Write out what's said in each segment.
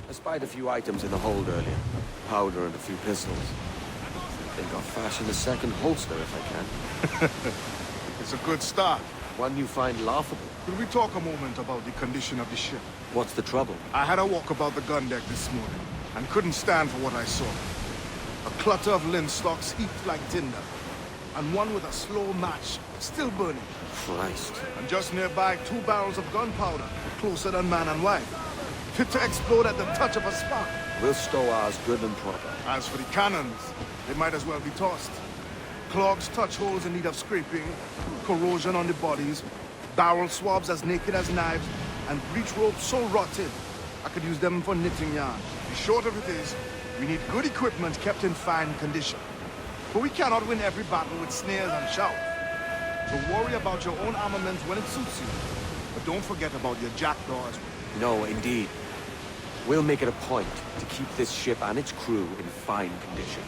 I spied a few items in the hold earlier. Powder and a few pistols. I think I'll fashion a second holster if I can. It's a good start. One you find laughable. Could we talk a moment about the condition of the ship? What's the trouble? I had a walk about the gun deck this morning, and couldn't stand for what I saw. A clutter of linstocks heaped like tinder, and one with a slow match, still burning. Christ. And just nearby, 2 barrels of gunpowder, closer than man and wife, fit to explode at the touch of a spark. We'll stow ours good and proper. As for the cannons, they might as well be tossed. Clogs touch holes in need of scraping, corrosion on the bodies, barrel swabs as naked as knives, and breech ropes so rotted, I could use them for knitting yarn. The short of it is, we need good equipment kept in fine condition. But we cannot win every battle with snares and shouts. So worry about your own armament when it suits you. But don't forget about your jackdaws. No, indeed. We'll make it a point to keep this ship and its crew in fine condition.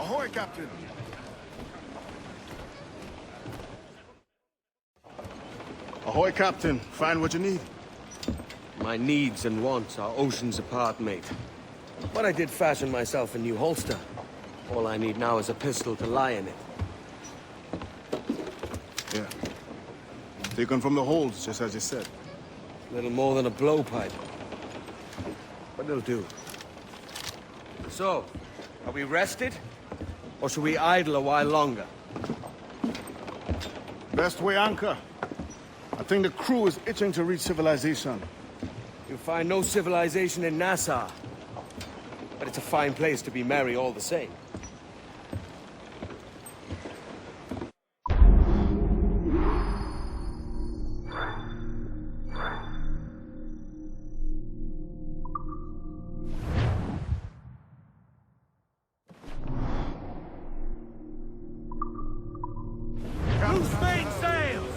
Ahoy, Captain! Ahoy, Captain. Find what you need. My needs and wants are oceans apart, mate. But I did fashion myself a new holster. All I need now is a pistol to lie in it. Yeah. Taken from the holds, just as you said. Little more than a blowpipe. But it'll do. So, are we rested? Or should we idle a while longer? Best way anchor. I think the crew is itching to reach civilization. You'll find no civilization in Nassau. But it's a fine place to be merry all the same. Loose main sails!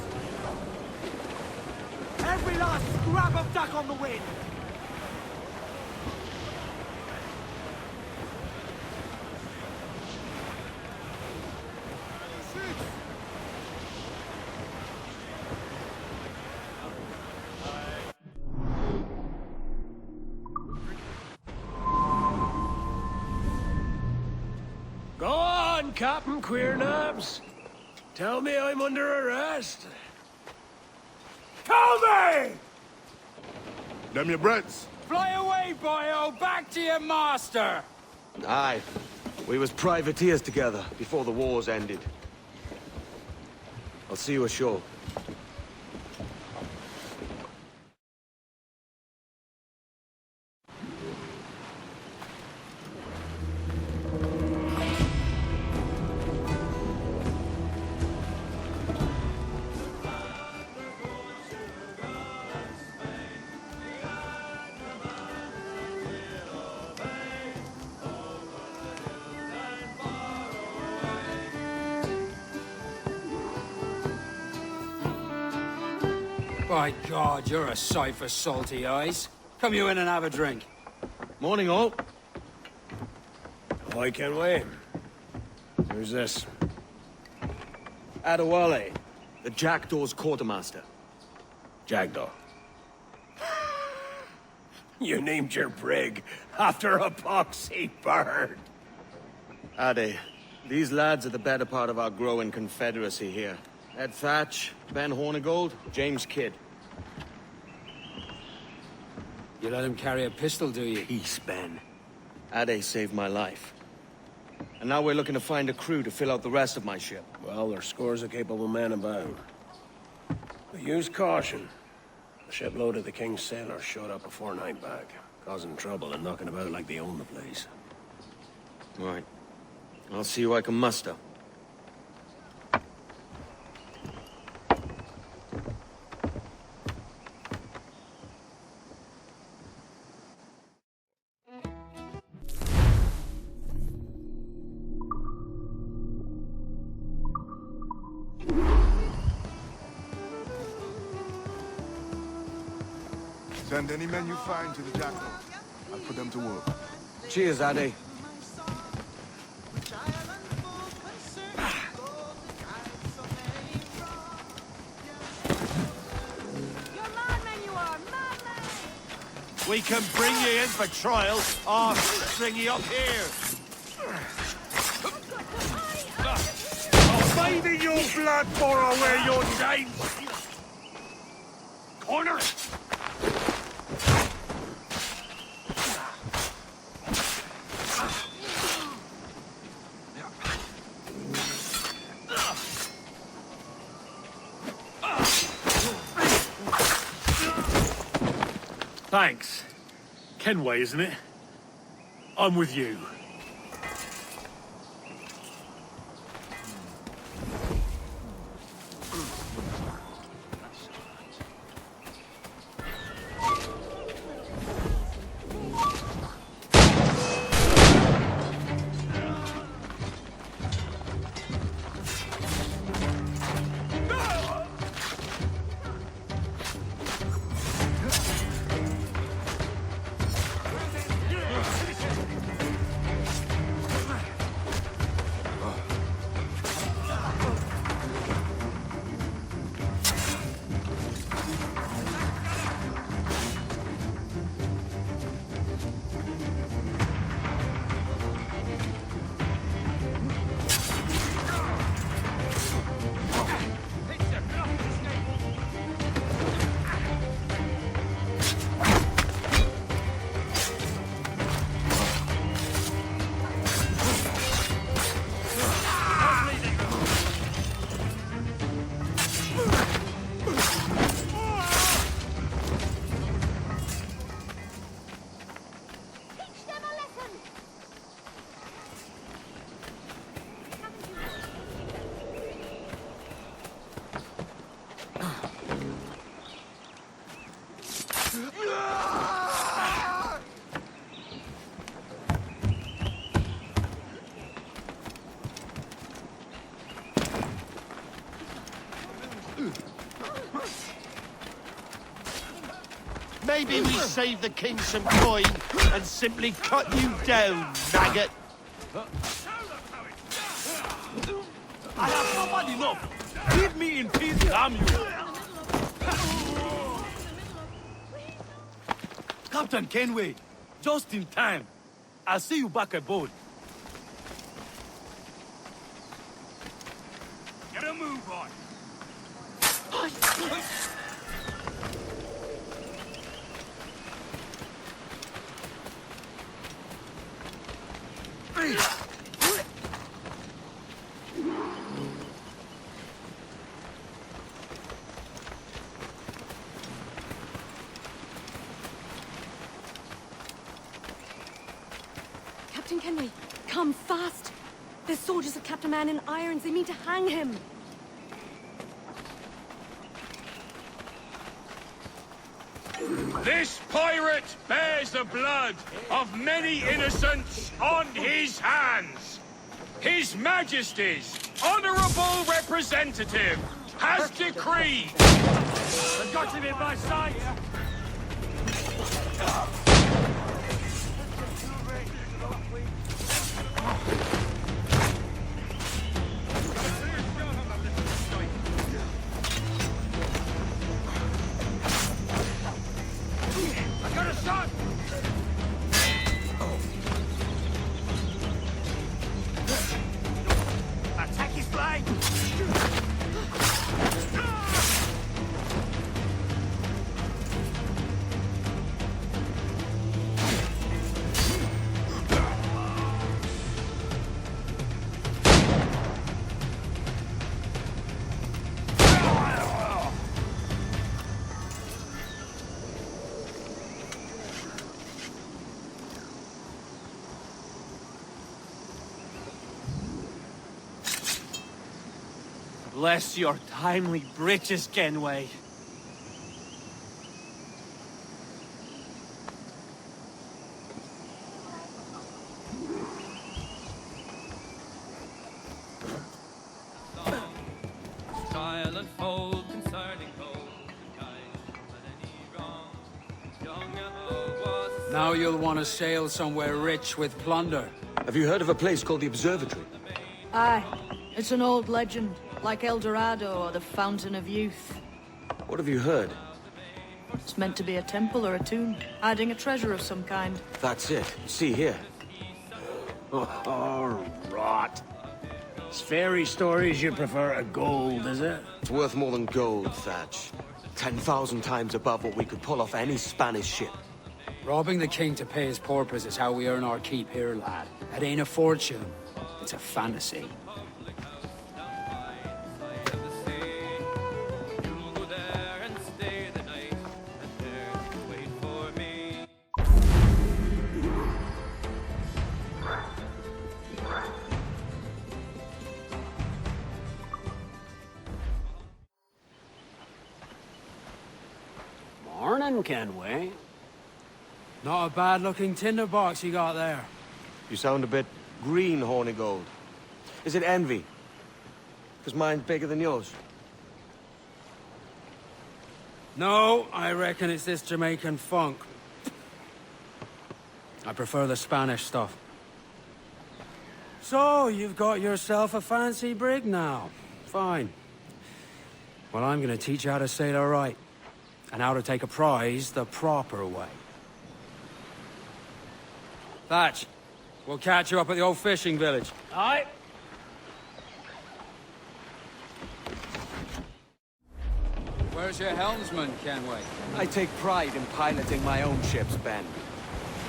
Every last scrap of duck on the wind! Go on, Captain Queernabs. Tell me I'm under arrest. Tell me! Them your breads. Fly away, boyo! Back to your master! Aye. We was privateers together before the wars ended. I'll see you ashore. By God, you're a sight for salty eyes. Come you in and have a drink. Morning, all. Why can't we? Who's this? Adewale, the Jackdaw's quartermaster. Jackdaw. You named your brig after a poxy bird. Ade, these lads are the better part of our growing confederacy here. Ed Thatch, Ben Hornigold, James Kidd. You let him carry a pistol, do you? Peace, Ben. Ade saved my life. And now we're looking to find a crew to fill out the rest of my ship. Well, there's scores of capable men about. But use caution. The shipload of the King's sailors showed up a fortnight back, causing trouble and knocking about like they own the place. Right. I'll see who I can muster. Send any men you find to the Jackal. I'll put them to work. Cheers, Ade. We can bring you in for trial, or string you up here. Maybe your blood borrow where your name. Corner. Thanks. Kenway, isn't it? I'm with you. Maybe we save the king some coin and simply cut you down, maggot. I have not had enough. Leave me in peace, damn you. Captain Kenway, just in time. I'll see you back aboard. Get a move on. Captain Kenway, come fast! There's soldiers of Captain Man in irons. They mean to hang him. This pirate bears the blood of many innocents on his hands. His Majesty's Honorable representative has decreed. I've got him in my sights! I got a shot! Attack his flank! Bless your timely breeches, Kenway. Style unfold concerning gold, young and old was Now you'll want to sail somewhere rich with plunder. Have you heard of a place called the Observatory? Aye, it's an old legend, like El Dorado or the Fountain of Youth. What have you heard? It's meant to be a temple or a tomb, hiding a treasure of some kind. That's it. See here. Oh, rot. It's fairy stories you prefer to gold, is it? It's worth more than gold, Thatch. 10,000 times above what we could pull off any Spanish ship. Robbing the king to pay his porpoise is how we earn our keep here, lad. It ain't a fortune. It's a fantasy. you'll go there and stay the night, and there to wait for me. Morning, Kenway. Not a bad-looking tinderbox you got there. You sound a bit green, Horny Gold. Is it envy? Because mine's bigger than yours. No, I reckon it's this Jamaican funk. I prefer the Spanish stuff. So, you've got yourself a fancy brig now. Fine. Well, I'm gonna teach you how to sail her right. And how to take a prize the proper way. Thatch, we'll catch you up at the old fishing village. Aye. Where's your helmsman, Kenway? I take pride in piloting my own ships, Ben.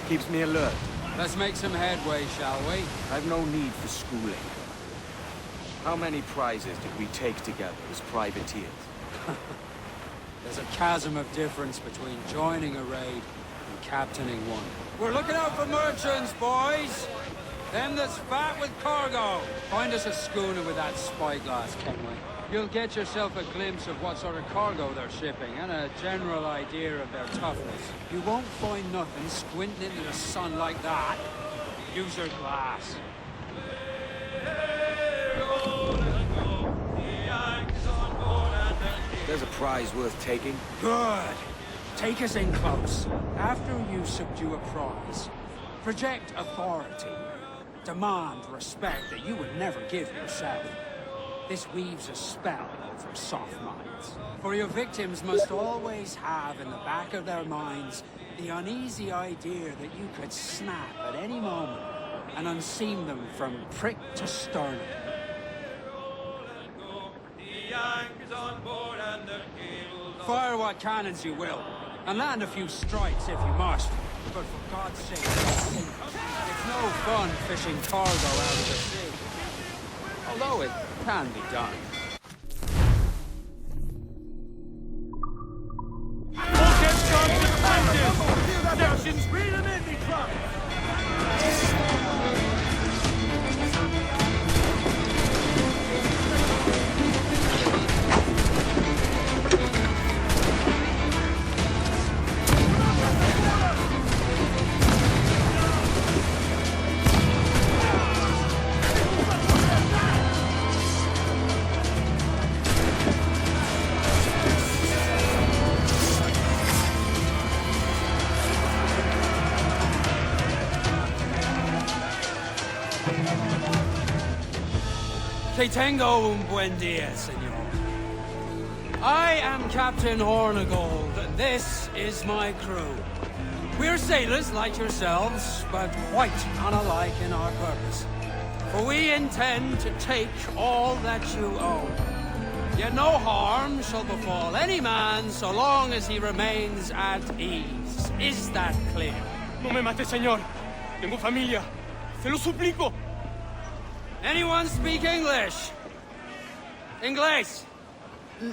Keeps me alert. Let's make some headway, shall we? I've no need for schooling. How many prizes did we take together as privateers? There's a chasm of difference between joining a raid and captaining one. We're looking out for merchants, boys! Them that's fat with cargo. Find us a schooner with that spyglass, Kenway. You'll get yourself a glimpse of what sort of cargo they're shipping and a general idea of their toughness. You won't find nothing squinting into the sun like that. Use your glass. There's a prize worth taking. Good. Take us in close. After you subdue a prize, project authority. Demand respect that you would never give yourself. This weaves a spell over soft minds. For your victims must always have in the back of their minds the uneasy idea that you could snap at any moment and unseam them from prick to sternum. Fire what cannons you will, and land a few strikes if you must. But for God's sake, it's no fun fishing cargo out of the sea. Although it can be done. We'll get some defensive! Sections, read them in, me club! Que tengo un buen dia, senor. I am Captain Hornigold, and this is my crew. We're sailors like yourselves, but quite unalike in our purpose. For we intend to take all that you own. Yet no harm shall befall any man so long as he remains at ease. Is that clear? No me mate, señor. Tengo familia. Se lo suplico. Anyone speak English? English?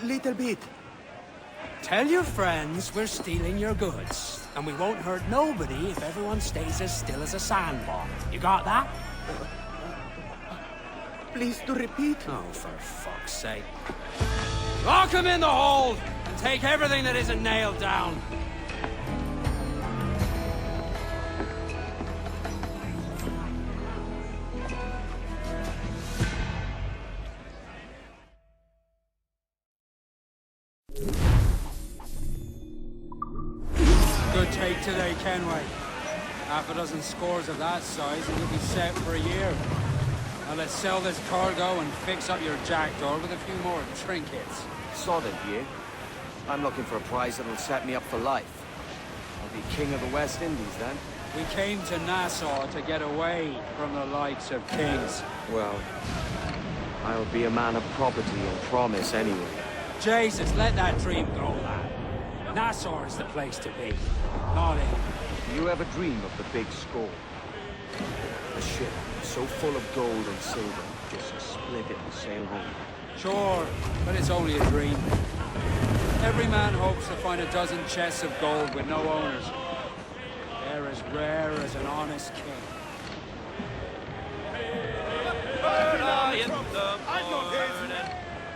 Little bit. Tell your friends we're stealing your goods, and we won't hurt nobody if everyone stays as still as a sandbar. You got that? Please to repeat. Oh, for fuck's sake. Lock him in the hold, and take everything that isn't nailed down. Good take today, Kenway. Half a dozen scores of that size and you'll be set for a year. Now let's sell this cargo and fix up your jackdaw with a few more trinkets. Solid, yeah? I'm looking for a prize that'll set me up for life. I'll be king of the West Indies then. We came to Nassau to get away from the likes of kings. Well, I'll be a man of property and promise anyway. Jesus, let that dream go, lad. Nassau is the place to be, not in. Do you ever dream of the big score? A ship so full of gold and silver, just split it and sail home. Sure, but it's only a dream. Every man hopes to find a dozen chests of gold with no owners. They're as rare as an honest king. Early in the morning,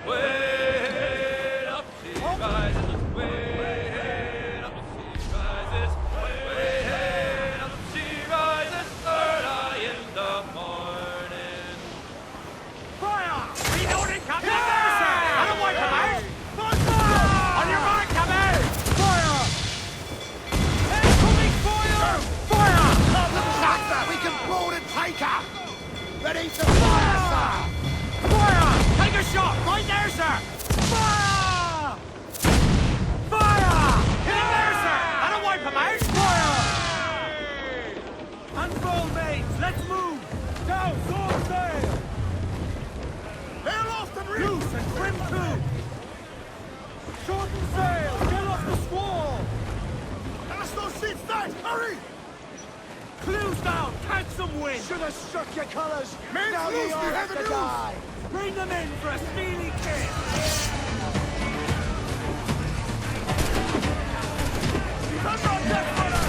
way up she rises, way up she rises, way up she rises, early in the morning. Fire! Reloading, Captain! Yes, sir! I don't want to out! On your mark, Captain! Fire! Incoming fire! Fire! We can board and take her! Ready to fire, sir! Fire! Take a shot! Right there, sir! Fire! Fire! Hit him there, sir! I don't wipe him out! Fire! Unfold, mates! Let's move! Down, sword sail! Hail off and reef! Loose and trim to! Shorten sail! Get off the squall! That's no seat start! Hurry! Clues down! Catch some wind! Should have struck your colours! Men Now loose, you you are have to the news. die! Bring them in for a steely kiss! He's under on deck, brother!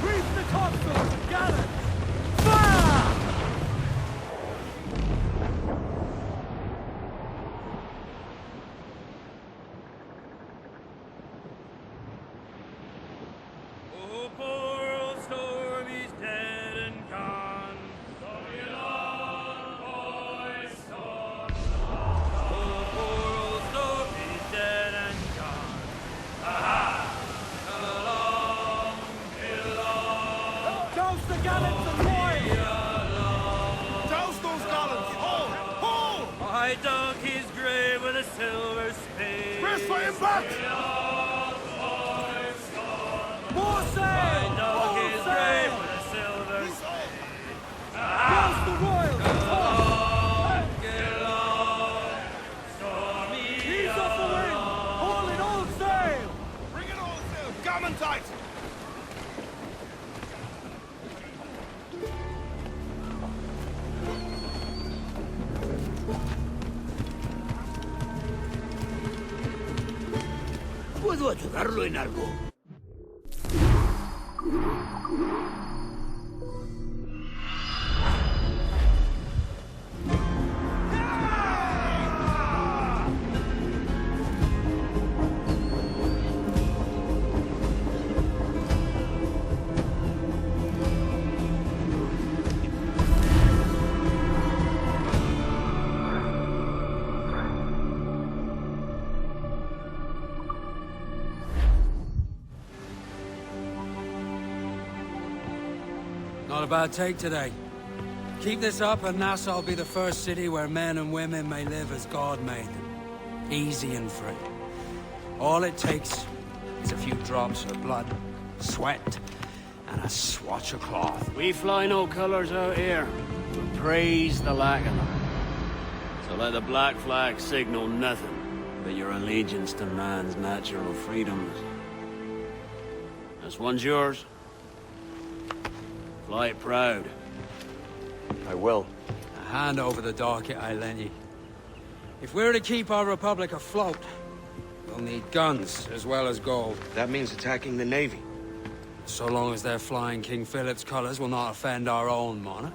Reef the topsails and gallant! Fire! Oh, poor old Stormy's dead and gone. Stormy along, boys, storm along. Oh, poor old Stormy's dead and gone. Aha! Come along, get along. Douse the gallants and royals! Douse those gallants! Hold! Hold! I dug his grave with a silver spade. Press for him back! More I sail! dug More his grave sail! with a silver spade. Douse the royals! Get along, Stormy He's off the wind! All in all sail! Bring it all sail! Gammon tight! ¿Puedo ayudarlo en algo? Not a bad take today. Keep this up and Nassau will be the first city where men and women may live as God made them. Easy and free. All it takes is a few drops of blood, sweat, and a swatch of cloth. We fly no colors out here. We praise the lack of them. So let the black flag signal nothing but your allegiance to man's natural freedoms. This one's yours. Fly it proud. I will. A hand over the docket I lent you. If we're to keep our republic afloat, we'll need guns as well as gold. That means attacking the Navy. So long as they're flying King Philip's colors will not offend our own monarch.